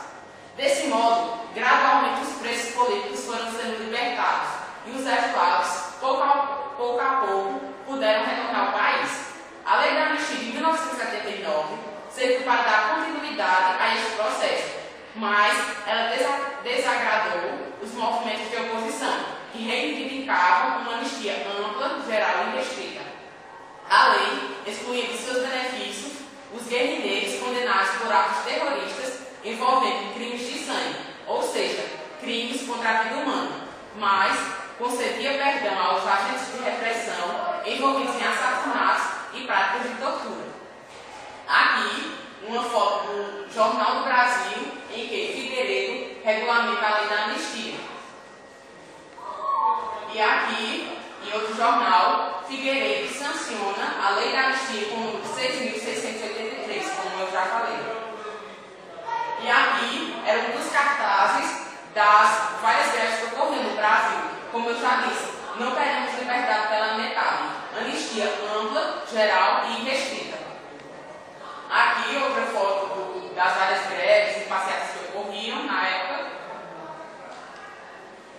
Speaker 11: Desse modo, gradualmente os presos políticos foram sendo libertados e os exilados, pouco a pouco, puderam retornar ao país. A Lei da Anistia de 1979 serviu para dar continuidade a este processo, mas ela desagradou os movimentos de oposição, que reivindicavam uma anistia ampla, geral e restrita. A lei excluía de seus benefícios os guerrilheiros condenados por atos terroristas envolvendo crimes de sangue, ou seja, crimes contra a vida humana, mas concedia perdão aos agentes de repressão envolvidos em assassinatos e práticas de tortura. Aqui, uma foto do Jornal do Brasil, em que Figueiredo regulamenta a lei da anistia. E aqui, em outro jornal, Figueiredo sanciona a lei da anistia com o número 6.683, como eu já falei. E aqui era um dos cartazes das várias greves que ocorreram no Brasil. Como eu já disse, não queremos liberdade pela metade, anistia ampla, geral e restrita. Aqui outra foto das várias greves e passeatas que ocorriam na época.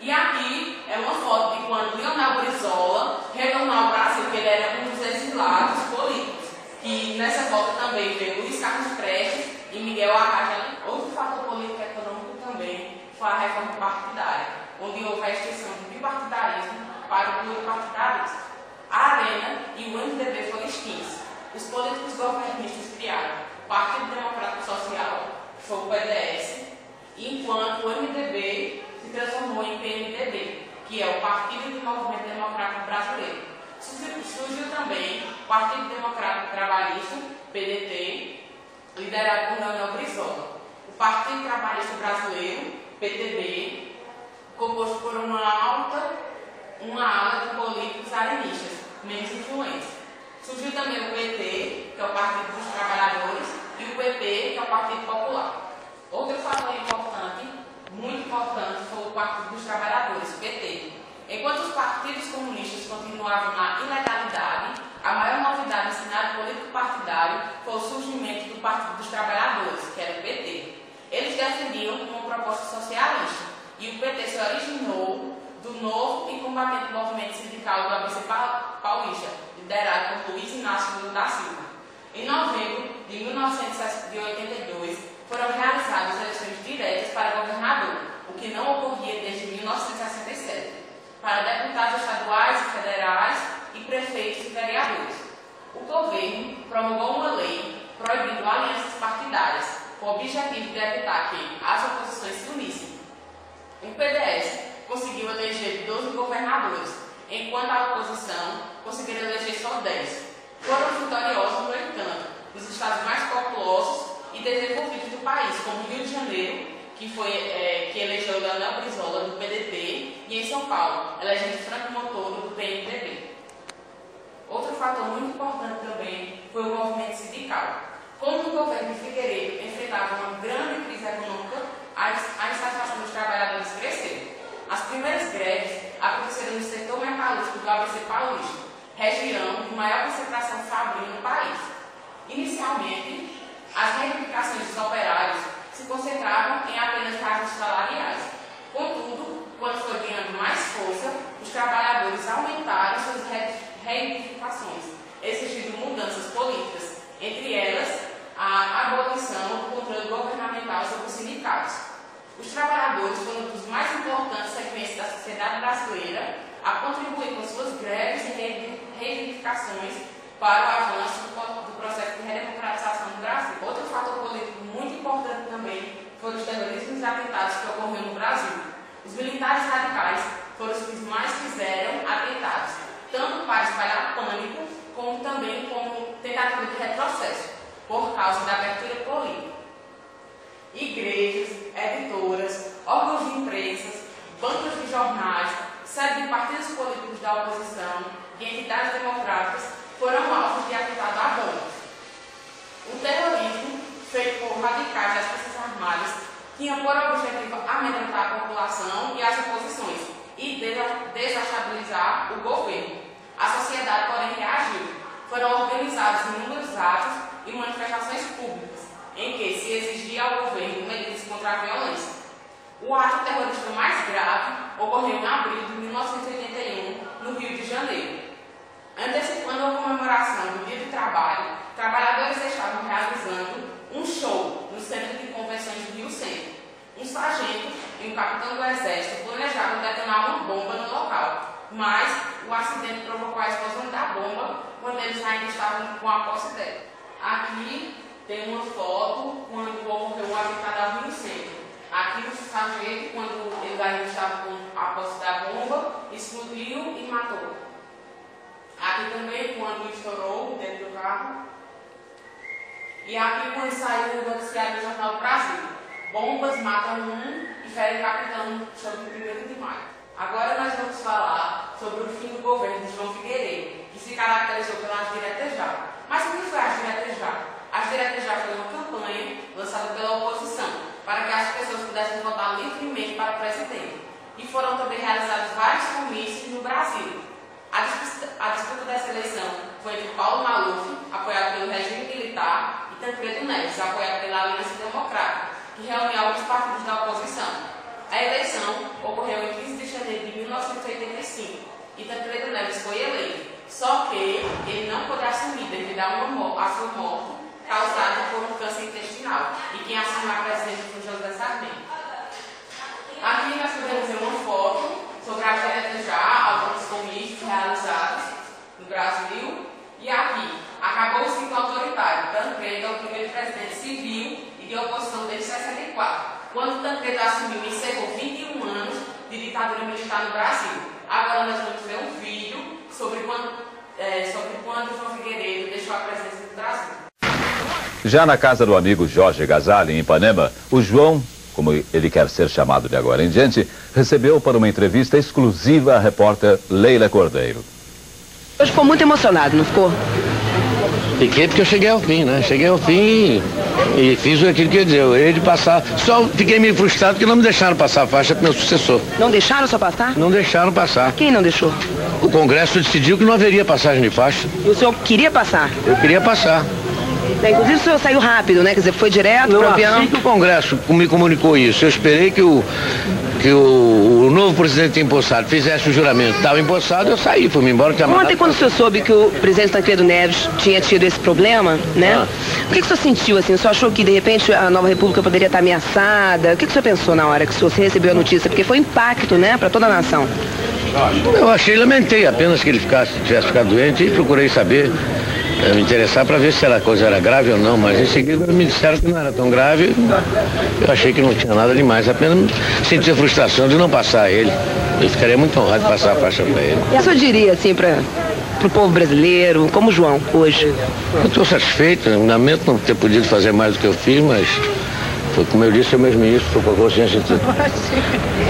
Speaker 11: E aqui é uma foto de quando Leonel Brizola retornou ao Brasil, que ele era um dos exilados políticos. E nessa foto também veio Luiz Carlos Prestes e Miguel Arraes. Outro fator político e econômico também foi a reforma partidária, onde houve a extinção do bipartidarismo para o pluripartidarismo. A Arena e o MDB foram extintos. Os políticos governistas criaram o Partido Democrático Social, que foi o PDS, enquanto o MDB se transformou em PMDB, que é o Partido do Movimento Democrático Brasileiro. Surgiu também o Partido Democrático Trabalhista, PDT, liderado por Leonel Brizola. O Partido Trabalhista Brasileiro, PTB, composto por uma ala de políticos arenistas, menos influentes. Surgiu também o PT, que é o Partido dos Trabalhadores, e o PP, que é o Partido Popular. Outro fator importante, muito importante, foi o Partido dos Trabalhadores, PT. Enquanto os partidos comunistas continuavam na ilegalidade, a maior novidade no cenário político partidário foi o surgimento do Partido dos Trabalhadores, que era o PT. Eles defendiam uma proposta socialista, e o PT se originou do novo e combatente movimento sindical do ABC Paulista, liderado por Luiz Inácio Lula da Silva. Em novembro de 1982, foram realizadas eleições diretas para governador, o que não ocorria desde 1967, para deputados estaduais e federais e prefeitos e vereadores. O governo promulgou uma lei proibindo alianças partidárias, com o objetivo de evitar que as oposições se unissem. O PDS conseguiu eleger 12 governadores, enquanto a oposição conseguiu eleger só 10. Foram vitoriosos, no entanto, nos estados mais populosos e desenvolvidos do país, como Rio de Janeiro, que elegeu Leonel Brizola do PDT, e em São Paulo, elegendo Franco Montoro do PMDB. Outro fator muito importante também foi o movimento sindical. Como o governo de Figueiredo enfrentava uma grande crise econômica, a insatisfação dos trabalhadores cresceu. As primeiras greves aconteceram no setor metalúrgico do ABC Paulista, região de maior concentração fabril no país. Inicialmente, as reivindicações dos operários se concentravam em apenas reajustes salariais. Contudo, quando foi ganhando mais força, os trabalhadores aumentaram suas reivindicações. significações para o avanço do processo de redemocratização no Brasil. Outro fator político muito importante também foram os terrorismos e atentados que ocorreram no Brasil. Os militares radicais foram os que mais fizeram atentados, tanto para espalhar pânico, como também como tentativa de retrocesso, por causa da abertura política. Igrejas, editoras, órgãos de imprensa, bancas de jornais, sede de partidos políticos da oposição e entidades democráticas foram alvos de atentado a bombas. O terrorismo, feito por radicais das Forças Armadas, tinha por objetivo amedrontar a população e as oposições e desestabilizar o governo. A sociedade, porém, reagiu. Foram organizados inúmeros atos e manifestações públicas em que se exigia ao governo medidas contra a violência. O ato terrorista mais grave ocorreu em abril de 1981, no Rio de Janeiro. Antecipando a comemoração do Dia do Trabalho, trabalhadores estavam realizando um show no Centro de Convenções do Rio Centro. Um sargento e um capitão do Exército planejavam detonar uma bomba no local, mas o acidente provocou a explosão da bomba quando eles ainda estavam com a posse dela. Aqui tem uma foto quando ocorreu o atentado ao Rio Centro. Aqui o sargento, quando ele ainda estava com a posse da bomba, explodiu e matou. Aqui também quando estourou dentro do carro. E aqui quando saiu o noticiário do Jornal do Brasil. Bombas matam um e ferem capitão sobre o 1º de maio. Agora nós vamos falar sobre o fim do governo de João Figueiredo, que se caracterizou pelas diretas já. Mas o que foi as diretas já? As diretas já foi uma campanha lançada pela oposição, para que as pessoas pudessem votar livremente para presidente. E foram também realizados vários comícios no Brasil. A disputa dessa eleição foi entre Paulo Maluf, apoiado pelo regime militar, e Tancredo Neves, apoiado pela Aliança Democrática, que reuniu alguns partidos da oposição. A eleição ocorreu em 15 de janeiro de 1985 e Tancredo Neves foi eleito, só que ele não pôde assumir devido a sua morte causada por um câncer intestinal, e quem assumiu a presidência foi José Sarney. Aqui nós podemos ver uma foto sobre as diretas já, alguns comícios realizados no Brasil, e aqui acabou o ciclo autoritário. Tancredo é o primeiro presidente civil e de oposição desde 64. Quando Tancredo assumiu, encerrou 21 anos de ditadura militar no Brasil. Agora nós vamos ver um vídeo sobre quando João Figueiredo deixou a presidência do Brasil.
Speaker 9: Já na casa do amigo Jorge Gazali, em Ipanema, o João, como ele quer ser chamado de agora em diante, recebeu para uma entrevista exclusiva a repórter Leila Cordeiro.
Speaker 12: Hoje ficou muito emocionado, não ficou?
Speaker 13: Fiquei porque eu cheguei ao fim, né? Cheguei ao fim e fiz aquilo que eu ia dizer. Eu ia de passar. Só fiquei meio frustrado porque não me deixaram passar a faixa para o meu sucessor.
Speaker 12: Não deixaram só passar?
Speaker 13: Não deixaram passar.
Speaker 12: Quem não deixou?
Speaker 13: O Congresso decidiu que não haveria passagem de faixa.
Speaker 12: E o senhor queria passar?
Speaker 13: Eu queria passar.
Speaker 12: Inclusive o senhor saiu rápido, né? Quer dizer, foi direto para o avião?
Speaker 13: Assim que o Congresso me comunicou isso, eu esperei que o novo presidente empossado fizesse o juramento. Estava empossado, eu saí, fui-me embora.
Speaker 12: Ontem, quando o senhor soube que o presidente Tancredo Neves tinha tido esse problema, né? O que o senhor sentiu, assim? O senhor achou que, de repente, a nova república poderia estar ameaçada? O que o senhor pensou na hora que o senhor recebeu a notícia? Porque foi um impacto, né, para toda a nação.
Speaker 13: Eu lamentei apenas que ele tivesse ficado doente e procurei saber, me interessar para ver se a coisa era grave ou não, mas em seguida me disseram que não era tão grave. Eu achei que não tinha nada demais, apenas senti a frustração de não passar a ele. Eu ficaria muito honrado de passar a faixa para ele.
Speaker 12: E a senhor diria, assim, para o povo brasileiro, como o João, hoje?
Speaker 13: Eu estou satisfeito, lamento não ter podido fazer mais do que eu fiz, mas foi como eu disse, eu mesmo isso, estou com a consciência de...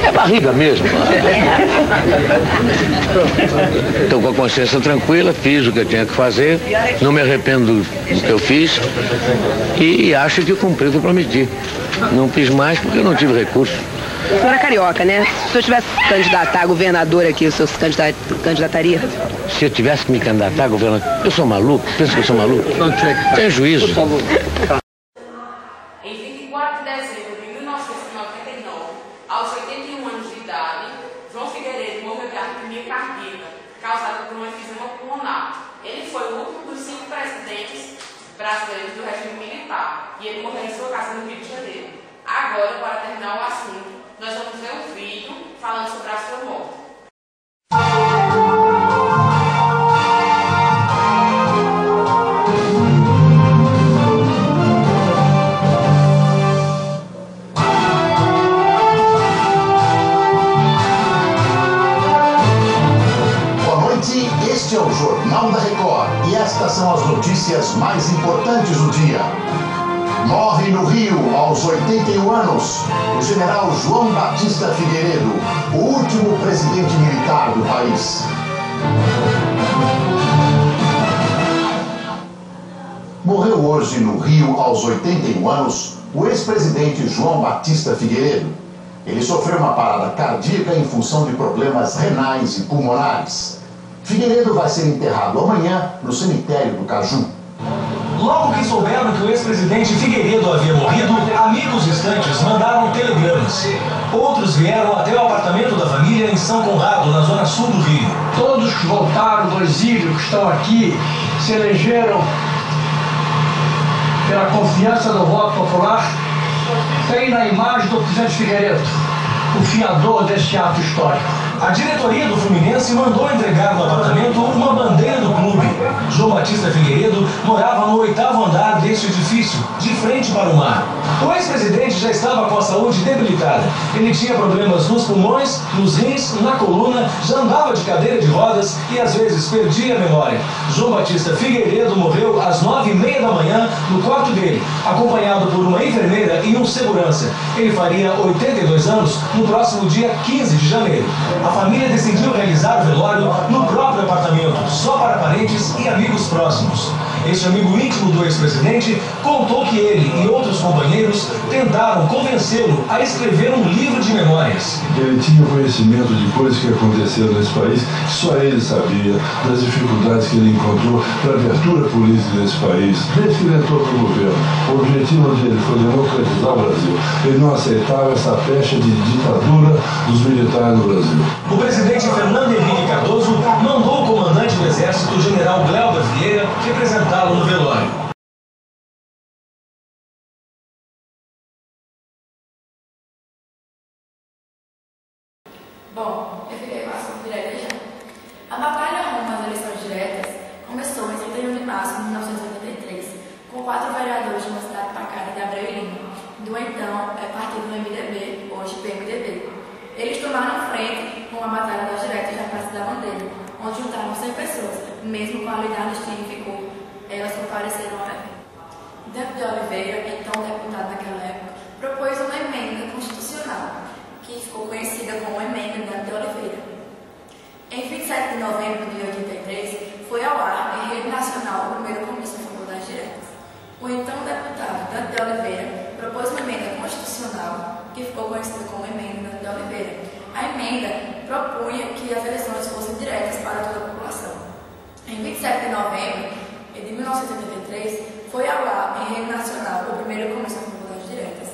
Speaker 13: É barriga mesmo. Estou com a consciência tranquila, fiz o que eu tinha que fazer, não me arrependo do que eu fiz e acho que eu cumpri o que eu prometi. Não fiz mais porque eu não tive recurso.
Speaker 12: O senhor é carioca, né? Se o senhor tivesse que candidatar a governador aqui, o senhor se candidataria?
Speaker 13: Se eu tivesse que me candidatar a governador, eu sou maluco? Pensa que eu sou maluco? Tem juízo.
Speaker 11: Em 24 de dezembro de 1999, aos 81 anos de idade, João Figueiredo morreu de arritmia cardíaca, causada por um enfisema pulmonar. Ele foi o último dos 5 presidentes brasileiros do regime militar, e ele morreu em sua casa no Rio de Janeiro. Agora, para terminar o assunto, nós vamos ver um vídeo falando sobre a sua morte.
Speaker 14: importantes do dia. Morre no Rio, aos 81 anos, o general João Batista Figueiredo, o último presidente militar do país. Morreu hoje no Rio, aos 81 anos, o ex-presidente João Batista Figueiredo. Ele sofreu uma parada cardíaca em função de problemas renais e pulmonares. Figueiredo vai ser enterrado amanhã no cemitério do Caju.
Speaker 15: Logo que souberam que o ex-presidente Figueiredo havia morrido, amigos distantes mandaram telegramas. Outros vieram até o apartamento da família em São Conrado, na zona sul do Rio.
Speaker 16: Todos que voltaram do exílio, que estão aqui, se elegeram pela confiança do voto popular, tem na imagem do presidente Figueiredo, o fiador deste ato histórico.
Speaker 15: A diretoria do Fluminense mandou entregar no apartamento uma bandeira do clube. João Batista Figueiredo morava no 8º andar deste edifício, de frente para o mar. O ex-presidente já estava com a saúde debilitada. Ele tinha problemas nos pulmões, nos rins, na coluna, já andava de cadeira de rodas e às vezes perdia a memória. João Batista Figueiredo morreu às 9h30 da manhã no quarto dele, acompanhado por uma enfermeira e um segurança. Ele faria 82 anos no próximo dia 15 de janeiro. A família decidiu realizar o velório no próprio apartamento, só para parentes e amigos próximos. Este amigo íntimo do ex-presidente contou que ele e outros companheiros tentaram convencê-lo a escrever um livro de memórias.
Speaker 17: Ele tinha conhecimento de coisas que aconteceram nesse país, que só ele sabia, das dificuldades que ele encontrou para a abertura política desse país, desde que ele entrou para o governo. O objetivo dele foi democratizar o Brasil. Ele não aceitava essa pecha de ditadura dos militares no Brasil.
Speaker 15: O presidente Fernando Henrique Cardoso mandou o comandante do Exército, o general Gleuber Vieira, representá-lo no velório.
Speaker 18: Bom, eu fiquei com a assunto direta já. A batalha rumo às eleições diretas começou em 31 de março de 1983, com 4 vereadores de uma cidade pacata de Abreu e Lima, do então partido do MDB, hoje PMDB. Eles tomaram frente com a batalha das diretas da Praça da Bandeira, onde juntaram 100 pessoas, mesmo com a lei da anistia em vigor, elas compareceram ao evento. Dante de Oliveira, então deputado naquela época, propôs uma emenda constitucional, que ficou conhecida como Emenda Dante de Oliveira. Em 27 de novembro de 83, foi ao ar, em rede nacional, o primeiro comício a favor das diretas. O então deputado Dante de Oliveira propôs uma emenda constitucional, que ficou conhecida como Emenda Dante de Oliveira. A emenda propunha que as eleições fossem diretas para toda a população. Em 27 de novembro de 1983, foi ao ar, em rede nacional, o primeiro comício a favor das diretas,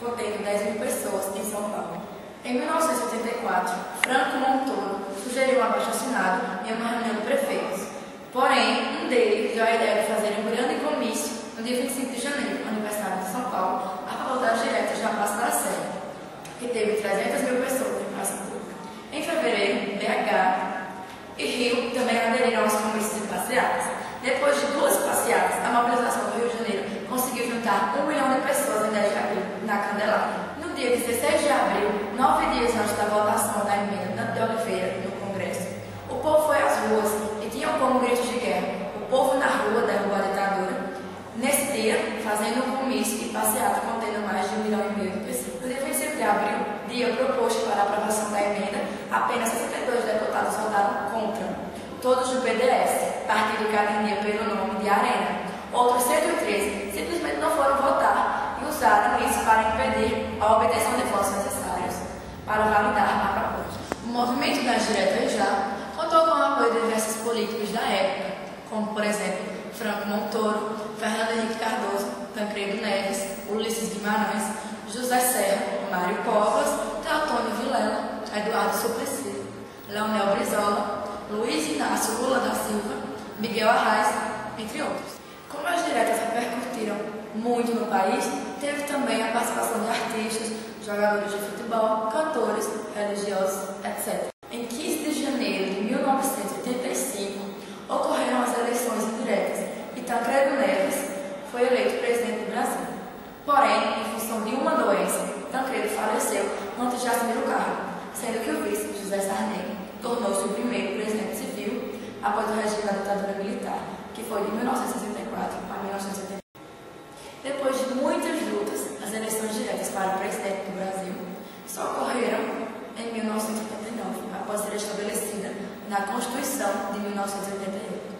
Speaker 18: contendo 10.000 pessoas em São Paulo. Em 1984, Franco Montoro sugeriu um abaixo-assinado em uma reunião de prefeitos. Porém, um deles deu a ideia de fazer um grande comício no dia 25 de janeiro, aniversário de São Paulo, a favor das diretas na Praça da Sé, que teve 300.000 pessoas em praça pública. Em fevereiro, BH e Rio também aderiram aos comícios e passeatas. Depois de 2 passeatas, a mobilização do Rio de Janeiro conseguiu juntar 1 milhão de pessoas em 10 de abril, na Candelária. No dia 16 de abril, 9 dias antes da votação da emenda Dante de Oliveira no Congresso, o povo foi às ruas e tinham como gritos de guerra: o povo na rua derrubou a ditadura. Nesse dia, fazendo um comício e passeata contendo mais de 1,5 milhão de pessoas. No dia 25 de abril, dia proposto para a aprovação da emenda, apenas 62 deputados votaram contra. Todos do PDS, partido que atendia pelo nome de Arena. Outros 113 simplesmente não foram votar e usaram isso para impedir a obtenção de votos necessários para validar a proposta. O movimento das diretas já contou com o apoio de diversos políticos da época, como, por exemplo, Franco Montoro, Fernando Henrique Cardoso, Tancredo Neves, Ulisses Guimarães, José Serra, Mário Covas, Teotônio Vilela, Eduardo Suplicy, Leonel Brizola, Luiz Inácio Lula da Silva, Miguel Arraes, entre outros. Como as diretas repercutiram muito no país, teve também a participação de artistas, jogadores de futebol, cantores, religiosos, etc. Em 15 de janeiro de 1985, ocorreram as eleições indiretas e Tancredo Neves foi eleito presidente do Brasil. Porém, em função de uma doença, Tancredo faleceu antes de assumir o cargo, sendo que o vice, José Sarney, tornou-se o primeiro presidente civil após o regime da ditadura militar, que foi de 1964 a 1975. Constituição de 1988.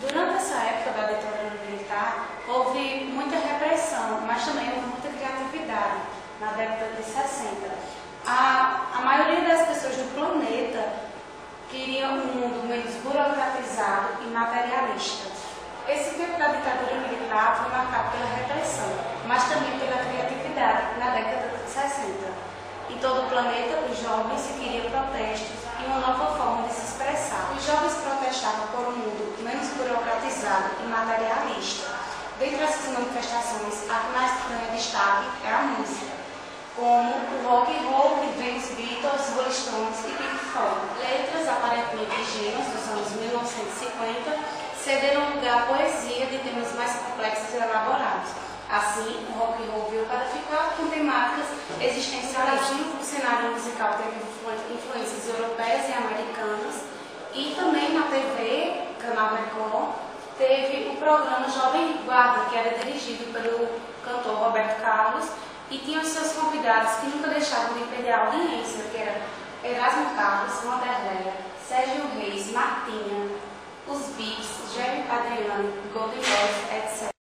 Speaker 4: Durante essa época da ditadura militar, houve muita repressão, mas também houve muita criatividade na década de 60. A maioria das pessoas do planeta queriam um mundo menos burocratizado e materialista. Esse tempo da ditadura militar foi marcado pela repressão, mas também pela criatividade na década de 60. Em todo o planeta, os jovens se queriam protestos e uma nova forma de se expressar. Os jovens protestavam por um mundo menos burocratizado e materialista. Dentre essas manifestações, a que mais ganha destaque é a música, como o rock and roll que vem dos Beatles, Rolling Stones e Pink Floyd. Letras aparentemente ingênuas dos anos 1950 cederam lugar à poesia de temas mais complexos e elaborados. Assim, o rock and roll veio para ficar com temáticas existencialistas. O cenário musical teve influências europeias e americanas, e também na TV, Canal Record, teve o programa Jovem Guarda, que era dirigido pelo cantor Roberto Carlos, e tinha os seus convidados que nunca deixavam de perder a audiência, que era Erasmo Carlos, Vanderleia, Sérgio Reis, Martinha, os Beats, Jerry Adriano, Golden Boys, etc.